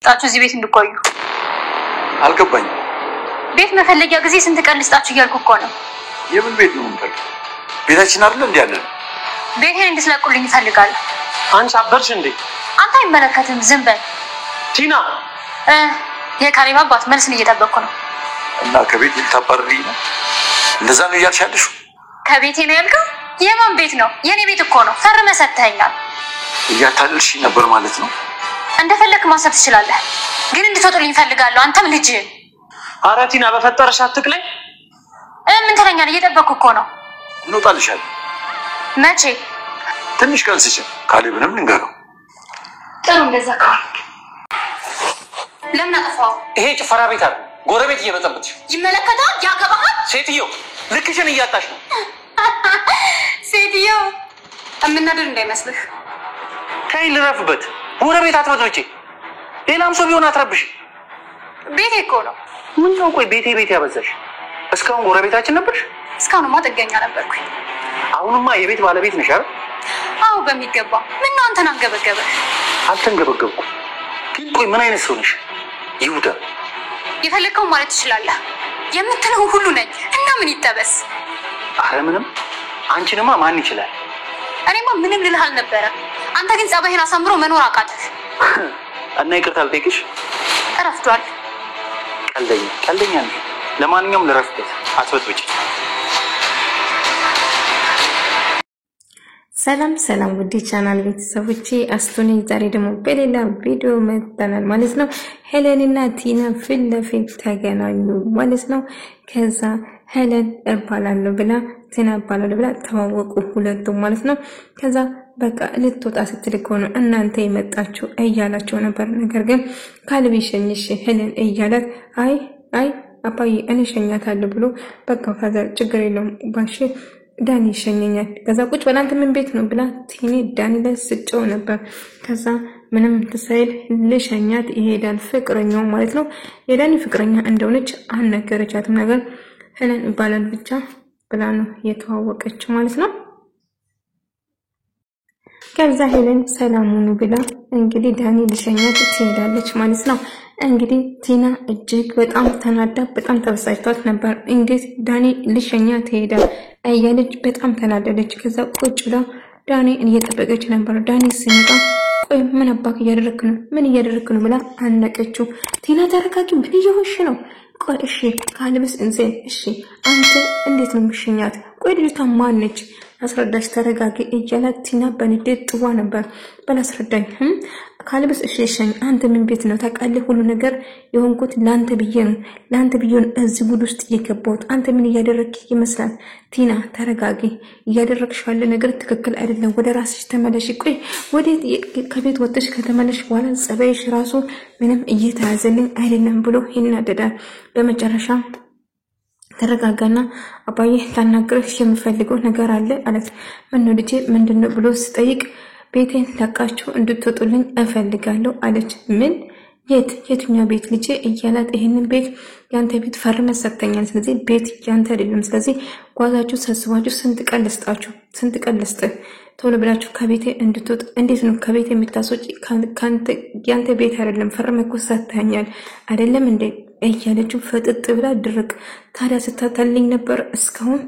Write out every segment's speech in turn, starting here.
ጣችሁ እዚህ ቤት እንድቆዩ አልገባኝ ቤት መፈለጊያ ጊዜ ስንት ቀን ልስጣችሁ እያልኩ እኮ ነው የምን ቤት ነው እንፈልግ ቤታችን አይደል እንዴ ያለን ቤቴን እንድትለቁልኝ ይፈልጋል አንቺ አበርሽ እንዴ አንተ አይመለከትም ዝም በል ቲና የካሪባ አባት መልስን እየጠበቅኩ ነው እና ከቤት ልታባርሪኝ ነው እንደዛ ነው ያልሻለሽ ከቤቴ ነው ያልከው የማን ቤት ነው የኔ ቤት እኮ ነው ፈርመህ ሰጥተኸኛል እያታለልሽ ነበር ማለት ነው እንደፈለክ ማሰብ ትችላለህ ግን እንድትወጡልኝ ይፈልጋል አንተም ልጅ ኧረ ቲና በፈጠረሽ አትቅለኝ ምን ትለኛለህ እየጠበቅኩ እኮ ነው እንወጣልሻለን መቼ ትንሽ ቀን ሲችል ካሌብንም ልንገረው ጥሩ እንደዛ ካል ለምን አጠፋው ይሄ ጭፈራ ቤት አይደል ጎረቤት እየበጠበጥሽ ይመለከታል ያገባሃል ሴትዮ ልክሽን እያጣሽ ነው ሴትዮ እምናደር እንዳይመስልህ ከይ ልረፍበት ጎረቤት አትበጥብጪ ሌላም ሰው ቢሆን አትረብሽ ቤቴ እኮ ነው ምን ነው ቆይ ቤቴ ያበዛሽ እስካሁን ጎረቤታችን ነበርሽ እስካሁንማ ጥገኛ ነበርኩኝ አሁንማ የቤት ባለቤት ነሽ አይደል አዎ በሚገባ ምን ነው አንተን አንገበገበህ አልተንገበገብኩም ግን ቆይ ምን አይነት ሰው ነሽ ይሁዳ የፈለከው ማለት ትችላለህ የምትለው ሁሉ ነኝ እና ምን ይጠበስ አረ ምንም አንቺንማ ማን ይችላል እኔማ ምንም ልልህ አልነበረም አንተ ግን ጸባይህን አሳምሮ መኖር አቃተህ እና ይቅርታ ልጠይቅሽ እረፍዷል ቀልደኛ ነሽ ለማንኛውም ልረፍበት አትበጥብጪ ሰላም ውድ ቻናል ቤተሰቦቼ አስቶኒ ዛሬ ደግሞ በሌላ ቪዲዮ መጥተናል ማለት ነው ሄለንና ቲና ፊት ለፊት ተገናኙ ማለት ነው ከዛ ሄለን እባላለሁ ብላ ቲና እባላለሁ ብላ ተዋወቁ ሁለቱም ማለት ነው ከዛ በቃ ልትወጣ ስትል ነው እናንተ የመጣችሁ እያላቸው ነበር ነገር ግን ካሌብ ሸኝሽ ሄለን እያላት አይ አባዬ እኔ ሸኛታለሁ ብሎ በቃ ከዛ ችግር የለውም ባሽ ዳኒ ሸኘኛል ከዛ ቁጭ በላንተ ምን ቤት ነው ብላ ቲኒ ዳኒ ላይ ስጨው ነበር ከዛ ምንም ተሳይል ለሸኛት ይሄዳል ፍቅረኛው ማለት ነው የዳኒ ፍቅረኛ እንደሆነች አነገረቻትም ነገር ሄለን ይባላል ብቻ ብላ ነው የተዋወቀች ማለት ነው ከዛ ሄለን ሰላሙን ብላ እንግዲህ ዳኒ ለሸኛት ትሄዳለች ማለት ነው እንግዲህ ቲና እጅግ በጣም ተናዳ በጣም ተበሳጭቷት ነበር እንግዲህ ዳኒ ለሸኛት ትሄዳል አያለች በጣም ተናደደች ከዛ ቁጭ ብላ ዳኒ እየጠበቀች ነበር ዳኒ ሲመጣ ቆይ ምን አባክ እያደረክ ነው ብላ አነቀችው ቲና ተረጋጊ ምን እየሆንሽ ነው ቆይ እሺ ካሌብስ እንዘን እሺ አንተ እንዴት ነው ምሽኛት ቆይ ልጅቷ ማን ነች አስረዳሽ ተረጋጊ እያላት ቲና በንዴት ጥዋ ነበር በላስረዳኝ ካሌብስ እሺ አንተ ምን ቤት ነው ታውቃለህ ሁሉ ነገር የሆንኩት ላንተ ብዬ ነው እዚህ ጉድ ውስጥ እየገባሁት አንተ ምን እያደረክ ይመስላል ቲና ተረጋጊ እያደረክሽ ያለ ነገር ትክክል አይደለም ወደ ራስሽ ተመለሽ ቆይ ወደ ከቤት ወጥተሽ ከተመለሽ በኋላ ጸባይሽ ራሱ ምንም እየተያዘልኝ አይደለም ብሎ ይናደዳል በመጨረሻ ተረጋጋና አባዬ ታናግረሽ የምፈልገው ነገር አለ አለት ምን ነው ልጄ ምንድነው ብሎ ሲጠይቅ ቤቴን ለቃችሁ እንድትወጡልኝ እፈልጋለሁ አለች ምን የትኛው ቤት ልጄ እያላት ይሄንን ቤት ያንተ ቤት ፈርመህ ሰጥተኛል ስለዚህ ቤት ያንተ አይደለም ስለዚህ ጓዛችሁ ሰስባችሁ ስንት ቀን ልስጥህ ቶሎ ብላችሁ ከቤቴ እንድትወጡ እንዴት ነው ከቤቴ የምታስወጪ ያንተ ቤት አይደለም ፈርመህ እኮ ሰጥተኛል አይደለም እንዴ እያለችው ፈጥጥ ብላ ድርቅ ታዲያ ስታታልኝ ነበር እስካሁን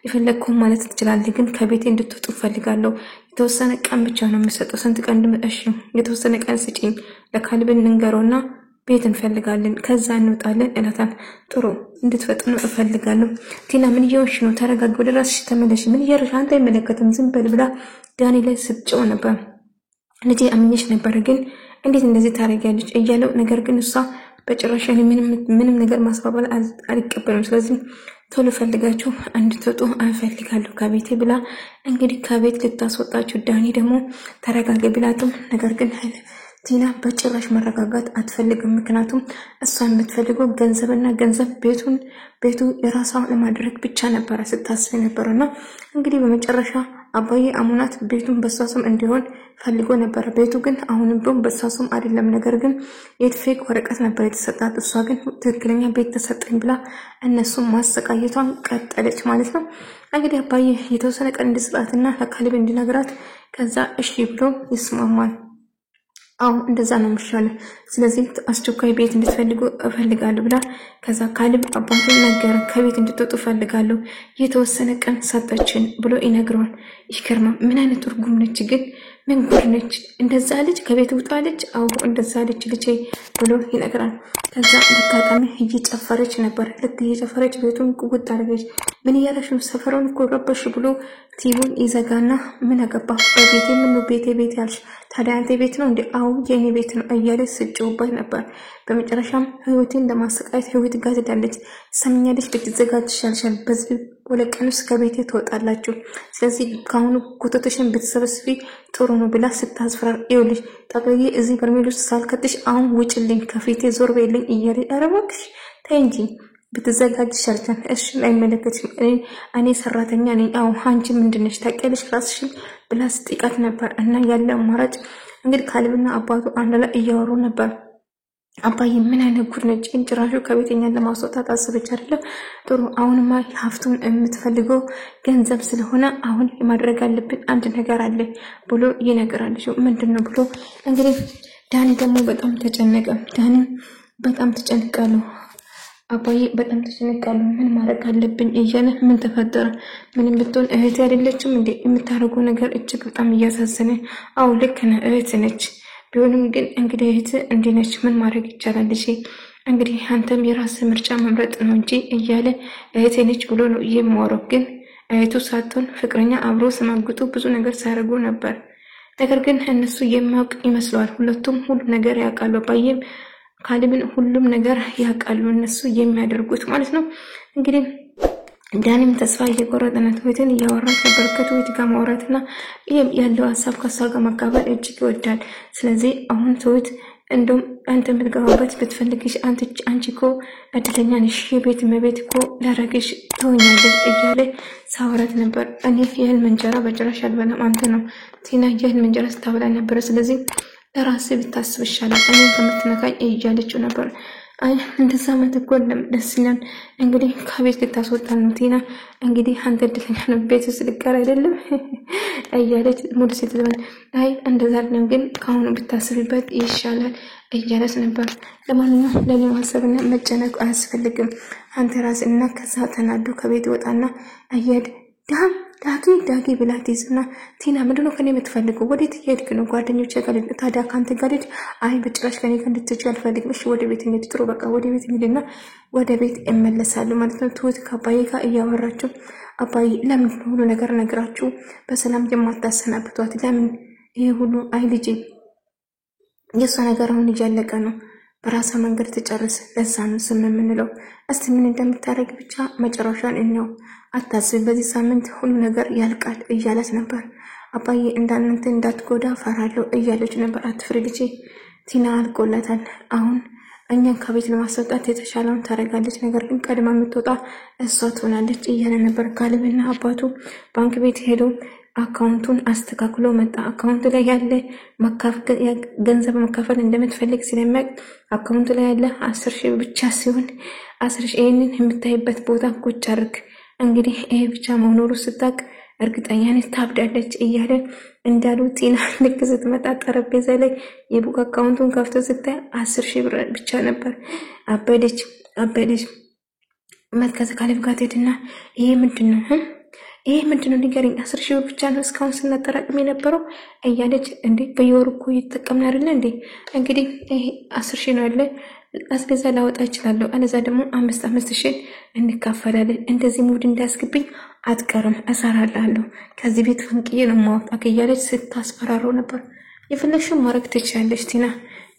ይፈልኩ ማለት ትችላለህ ግን ከቤቴ እንድትወጡ ፈልጋለሁ የተወሰነ ቀን ብቻ ነው የምሰጠው ስንት ቀን እንደምጠሽ የተወሰነ ቀን ስጪኝ ለካሌብ እንንገረውና ቤት እንፈልጋለን ከዛ እንወጣለን እላታል ጥሩ እንድትፈጥኑ እፈልጋለሁ ቲና ምን እየሆንሽ ነው ተረጋጊ ወደ ራስሽ ተመለሽ ምን እያደረግሽ አንተ አይመለከትም ዝም በል ብላ ዳኒ ላይ ስትጨው ነበር ልጄ አምኜሽ ነበር ግን እንዴት እንደዚህ ታረጋለች እያለው ነገር ግን እሷ በጭራሽ ምንም ነገር ማስባባል አልቀበልም ስለዚህ ቶሎ ፈልጋችሁ እንድትወጡ አንፈልጋለሁ ከቤቴ ብላ እንግዲህ ከቤት ልታስወጣችሁ ዳኒ ደግሞ ተረጋጊ ብላትም ነገር ግን ቲና በጭራሽ መረጋጋት አትፈልግም ምክንያቱም እሷ የምትፈልገው ገንዘብና ገንዘብ ቤቱ የራሷ ለማድረግ ብቻ ነበር ስታስብ ነበርና እንግዲህ በመጨረሻ አባዬ አሙናት ቤቱን በሷስም እንዲሆን ፈልጎ ነበር ቤቱ ግን አሁንም ቢሆን በሷስም አይደለም ነገር ግን የፌክ ወረቀት ነበር የተሰጣት እሷ ግን ትክክለኛ ቤት ተሰጠኝ ብላ እነሱም ማሰቃየቷን ቀጠለች ማለት ነው እንግዲህ አባዬ የተወሰነ ቀን እንድትሰጣትና ለካሌብ እንዲነግራት ከዛ እሺ ብሎ ይስማማል አዎ እንደዛ ነው የሚሻለው። ስለዚህ አስቸኳይ ቤት እንድትፈልጉ እፈልጋለሁ ብላ ከዛ ካሌብ አባቱን ነገረ። ከቤት እንድትወጡ እፈልጋለሁ የተወሰነ ቀን ሰጠችን ብሎ ይነግረዋል። ይገርማ ምን አይነት እርጉም ነች ግን ምን ጉድ ነች! እንደዛ ልጅ ከቤት ውጣለች። አዎ እንደዛ ልጅ ልጄ ብሎ ይነግራል። ከዛ አጋጣሚ እየጨፈረች ነበር። ልክ እየጨፈረች ቤቱን ቁውጥ አደረገች። ምን እያለሽ ነው? ሰፈሩን እኮ ረበሽ ብሎ ቲቪውን ይዘጋና ምን አገባ በቤቴ ምን ነው ቤቴ ያልሽ ታዲያ አንተ ቤት ነው እንዴ? አዎ የኔ ቤት ነው እያለ ስጭውበት ነበር። በመጨረሻም ህይወቴን ለማሰቃየት ህይወት ጋር ትዳለች። ሰምኛለች ብትዘጋጅ ይሻልሻል። በዚህ ሁለት ቀን ውስጥ ከቤቴ ትወጣላችሁ። ስለዚህ ካሁኑ ኮተቶሽን ብትሰበስቢ ጥሩ ነው ብላ ስታስፈራር ይኸውልሽ ጠቅልዬ እዚህ በርሜል ውስጥ ሳልከትሽ አሁን ውጭልኝ ከፊቴ ዞር በይልኝ እያለ ኧረ እባክሽ ተይ እንጂ ብትዘጋጅ ይሻልሻል። እሺ አይመለከትሽም እኔ ሰራተኛ ነኝ። አዎ አንቺ ምንድነሽ ታውቂያለሽ ራስሽን ብላ ስትጠይቃት ነበር። እና ያለ አማራጭ እንግዲህ ካሌብና አባቱ አንድ ላይ እያወሩ ነበር። አባዬ ምን አይነት ጉድ ነች! ጭራሹ ከቤተኛን ለማስወጣት አስበች አይደለም? ጥሩ አሁንማ ሀብቱን የምትፈልገው ገንዘብ ስለሆነ አሁን ማድረግ አለብን አንድ ነገር አለ ብሎ ይነግራል። ምንድነው ብሎ እንግዲህ ዳኒ ደግሞ በጣም ተጨነቀ። ዳኒ በጣም ተጨንቃለሁ አባዬ በጣም ተጨንቃለሁ ምን ማድረግ አለብኝ እያለ ምን ተፈጠረ? ምንም ብትሆን እህት አይደለችም እንዴ? የምታደርገው ነገር እጅግ በጣም እያሳዘነ። አዎ ልክ ነህ እህት ነች። ቢሆንም ግን እንግዲህ እህት እንዲህ ነች ምን ማድረግ ይቻላል? እሺ እንግዲህ አንተም የራስ ምርጫ መምረጥ ነው እንጂ እያለ እህቴ ነች ብሎ ነው የሚወራው። ግን እህቱ ሳትሆን ፍቅረኛ አብሮ ስማግጡ ብዙ ነገር ሲያደርጉ ነበር። ነገር ግን እነሱ የሚያውቅ ይመስለዋል። ሁለቱም ሁሉ ነገር ያውቃሉ። አባዬም ካሌብን ሁሉም ነገር ያውቃሉ እነሱ የሚያደርጉት ማለት ነው። እንግዲህ ዳኒም ተስፋ እየቆረጠ ነው። ትሁትን እያወራት ነበር። ከትሁት ጋር ማውራትና ያለው ሀሳብ ከሷ ጋር መካፈል እጅግ ይወዳል። ስለዚህ አሁን ትሁት እንደውም አንተ የምትገባበት ብትፈልግሽ አንቺ እኮ እድለኛ ነሽ፣ የቤት እመቤት እኮ ላረግሽ ትሆኛለሽ እያለ ሳወራት ነበር። እኔ የህልም እንጀራ በጭራሽ አልበላም፣ አንተ ነው ቲና የህልም እንጀራ ስታበላ ነበረ። ስለዚህ ለራስ ብታስብ ይሻላል እኔን ከምትነካኝ እያለችው ነበር። አይ እንደዛ መተኮልም ደስ ይላል። እንግዲህ ከቤት ልታስወጣን ነው ቲና። እንግዲህ አንተ እድለኛ ነው ቤት ውስጥ ልቀር አይደለም እያለች ሙሉ ስትዘን አይ እንደዛ አይደለም ግን ከአሁኑ ብታስብበት ይሻላል እያለች ነበር። ለማንኛውም ለኔ ማሰብና መጨነቅ አያስፈልግም። አንተ ራስና ከዛ ተናዱ ከቤት ወጣና አየድ ዳጊ ብላ ትይዝና ቲና ምንድነው ከኔ የምትፈልገው? ወዴት እየሄድክ ነው? ጓደኞቼ ጋር ታዲያ ካንተ ጋር ልጅ አይ በጭራሽ ከኔ ጋር እንድትሄጂ አልፈልግም። እሺ ወደ ቤት እንሂድ። ጥሩ በቃ ወደ ቤት እንሂድና ወደ ቤት እመለሳለሁ ማለት ነው። ትሁት ከአባዬ ጋር እያወራችሁ አባዬ ለምን ሁሉ ነገር ነግራችሁ በሰላም የማታሰናብቷት? ለምን ይሄ ሁሉ? አይ ልጄ የሷ ነገር አሁን እያለቀ ነው። በራሷ መንገድ ትጨርስ። ለዛ ነው ስም የምንለው። እስቲ ምን እንደምታደርግ ብቻ መጨረሻን እንየው። አታስብ፣ በዚህ ሳምንት ሁሉ ነገር ያልቃል እያለች ነበር። አባዬ እንዳንተ እንዳትጎዳ ፈራለሁ እያለች ነበር። አትፍሪ ልጄ፣ ቲና አልቆላታል። አሁን እኛን ከቤት ለማስወጣት የተሻለውን ታደርጋለች። ነገር ግን ቀድማ የምትወጣ እሷ ትሆናለች እያለ ነበር። ካሌብና አባቱ ባንክ ቤት ሄደው አካውንቱን አስተካክሎ መጣ። አካውንቱ ላይ ያለ ገንዘብ መካፈል እንደምትፈልግ ስለሚያውቅ አካውንቱ ላይ ያለ 10,000 ብቻ ሲሆን 10,000 ይሄንን የምታይበት ቦታ ቁጭ አድርግ። እንግዲህ ይሄ ብቻ መኖሩ ስታቅ እርግጠኛ ነኝ ታብዳለች እያለ እንዳሉ ቲና ልክ ስትመጣ ጠረጴዛ ላይ የቡክ አካውንቱን ከፍቶ ስታይ 10,000 ብር ብቻ ነበር። አበደች። መትከዘ ካሌብ ጋር ሄድና ይሄ ምንድነው? ይሄ ምንድነው ንገረኝ። 10,000 ብር ብቻ ነው እስካሁን ስናጠራቅም የነበረው እያለች እንዴ በየወሩ እኮ እየተጠቀምን አይደለ እንዴ? እንግዲህ ይሄ 10,000 ነው ያለ አስገዛ ላወጣ እችላለሁ። አለዛ ደግሞ 5,000 እንካፈላለን። እንደዚህ ሙድ እንዳያስገብኝ አትቀርም፣ እሰራላለሁ። ከዚህ ቤት ፈንቅዬ ነው ማውጣት እያለች ስታስፈራረው ነበር። የፈለግሽውን ማድረግ ትችያለሽ ቲና፣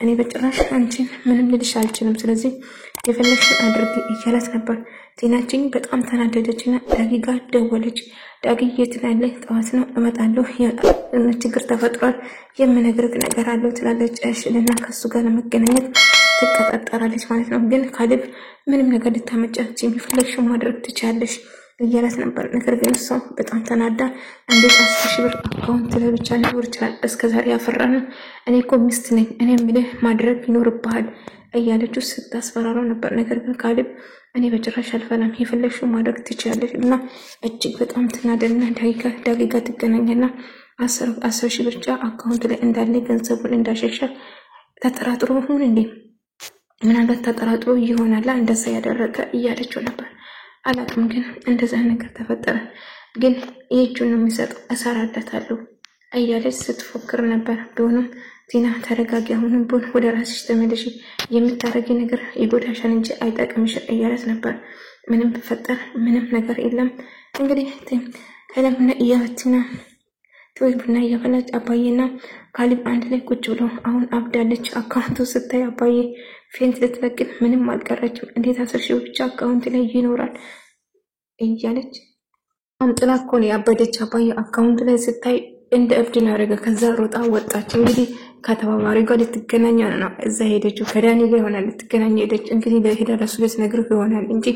እኔ በጭራሽ አንቺን ምንም ልልሽ አልችልም። ስለዚህ የፈለግሽውን አድርጊ እያላት ነበር። ቲናችን በጣም ተናደደችና ዳጊ ጋር ደወለች። ዳጊ የት ያለህ? ጠዋት ነው እመጣለሁ፣ ችግር ተፈጥሯል፣ የምነግርህ ነገር አለው ትላለች። እሺ እና ከሱ ጋር ለመገናኘት ትቀጣጠራለች ማለት ነው። ግን ካሌብ ምንም ነገር ልታመጫች የፈለግሽውን ማድረግ ትችያለሽ እያላት ነበር። ነገር ግን እሷ በጣም ተናዳ እንዴት 10,000 ብር አካውንት ላይ ብቻ ሊኖር ይችላል? እስከዛሬ ያፈራነው እኔ እኮ ሚስት ነኝ፣ እኔ የምልህ ማድረግ ይኖርብሃል እያለችው ስታስፈራረው ነበር። ነገር ግን ካሌብ እኔ በጭራሽ አልፈራም፣ የፈለግሽውን ማድረግ ትችያለሽ እና እጅግ በጣም ትናደድና ዳጊ ጋር ትገናኝና 10 ሺህ ብቻ አካውንት ላይ እንዳለ ገንዘቡን እንዳሸሸ ተጠራጥሮ ሆነ እንዴ ምናልባት ተጠራጥሮ ይሆናል እንደዛ ያደረገ እያለችው ነበር። አላቅም ግን እንደዛ ነገር ተፈጠረ ግን እጁን ነው የሚሰጠው እሰራለታለሁ እያለች ስትፎክር ነበር። ቢሆንም ቲና ተረጋጊ አሁንም ቢሆን ወደ ራስሽ ተመለሽ የምታረጊ ነገር ይጎዳሻል እንጂ አይጠቅምሽ እያለት ነበር። ምንም ቢፈጠር ምንም ነገር የለም እንግዲህ ከለምና እያለችና ቡና እያፈላች አባዬና ካሊብ አንድ ላይ ቁጭ ብሎ አሁን አብዳለች። አካውንቱ ስታይ አባዬ ፌንት ልትለቅን ምንም አልቀረችም። እንዴት 10 ሺህ ብቻ አካውንት ላይ ይኖራል እያለች ጥላ እኮ ነው ያበደች። አባዬ አካውንት ላይ ስታይ እንደ እብድ ነው ያደረገ። ከዛ ሮጣ ወጣች። እንግዲህ ከተባባሪ ጋር ልትገናኝ ነው እዛ ሄደችው። ከዳኒ ጋር ይሆናል ልትገናኝ ሄደች። እንግዲህ ለሄዳ ለሱ ልትነግረው ይሆናል እንጂ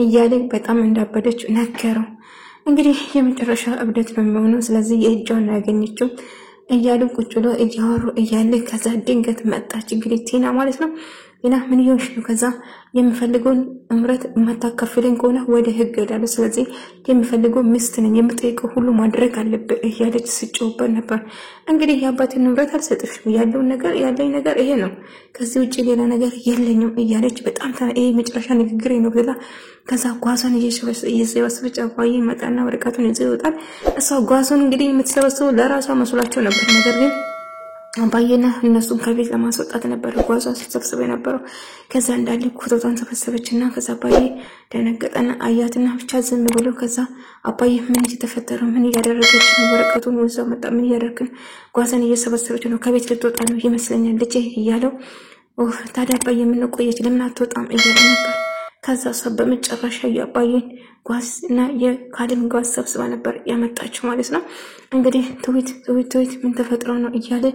እያለ በጣም እንዳበደች ነገረው። እንግዲህ የመጨረሻ እብደት ነው የሚሆነው። ስለዚህ የእጇን ያገኘችው እያሉ ቁጭ ብሎ እያወሩ እያለ ከዛ ድንገት መጣች። እንግዲህ ቲና ማለት ነው። ቲና ምን ይሆንሽ ነው? ከዛ የምፈልገውን እምረት ማታከፍለኝ ከሆነ ወደ ህግ ሄዳለሁ። ስለዚህ የምፈልገው ሚስት ነኝ የምጠይቀው ሁሉ ማድረግ አለበት እያለች ስጮህበት ነበር። እንግዲህ የአባቴን እምረት አልሰጥሽም ያለውን ነገር ያለኝ ነገር ይሄ ነው ከዚህ ውጪ ሌላ ነገር የለኝም እያለች በጣም ይሄ መጨረሻ ንግግሬ ነው ብላ ከዛ ጓዟን እየሰበሰበች አባዬ መጣና ወረቀቱን ይዞ ይወጣል። እሷ ጓዟን እንግዲህ የምትሰበስበው ለራሷ መስሏቸው ነበር። ነገር ግን አባዬና እነሱን ከቤት ለማስወጣት ነበር ጓዟን ስትሰበስበ የነበረው። ከዛ እንዳለ ኮቶቷን ሰበሰበችና ከዛ አባዬ ደነገጠና አያትና ብቻ ዝም ብሎ ከዛ አባዬ ምን እየተፈጠረ ምን እያደረገች ነው? ወረቀቱን ወዛው መጣ። ምን እያደረግን? ጓዟን እየሰበሰበች ነው ከቤት ልትወጣ ነው ይመስለኛል ልጄ እያለው ታዲያ አባዬ ምን ቆየች ለምን አትወጣም እያለ ነበር። ከዛ ሰው በመጨረሻ የአባዬን ጓዝ እና የካሊብን ጓዝ ሰብስባ ነበር ያመጣችው ማለት ነው። እንግዲህ ትዊት ምን ተፈጥሮ ነው እያለ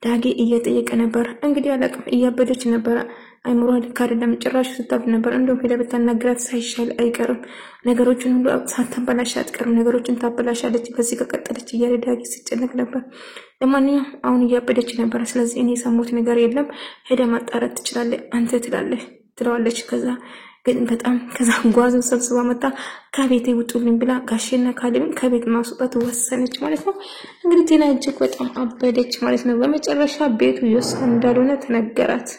ዳጊ እየጠየቀ ነበር። እንግዲህ አላቅም እያበደች ነበር። አይምሮ ልክ አይደለም ጭራሽ ስታብ ነበር። እንደው ሄዳ ብታናግራት ሳይሻል አይቀርም። ነገሮችን ሁሉ ሳታበላሽ አትቀርም። ነገሮችን ታበላሻለች በዚህ ከቀጠለች እያለ ዳጊ ሲጨነቅ ነበር። ለማንኛውም አሁን እያበደች ነበር። ስለዚህ እኔ ሰሞት ነገር የለም ሄዳ ማጣራት ትችላለህ አንተ ትለዋለች። ከዛ ግን በጣም ከዛ ጓዙን ሰብስባ መጣ። ከቤት ይውጡልኝ ብላ ጋሼና ካሊብን ከቤት ማስወጣት ወሰነች ማለት ነው። እንግዲህ ቲና እጅግ በጣም አበደች ማለት ነው። በመጨረሻ ቤቱ የሷ እንዳልሆነ ተነገራት።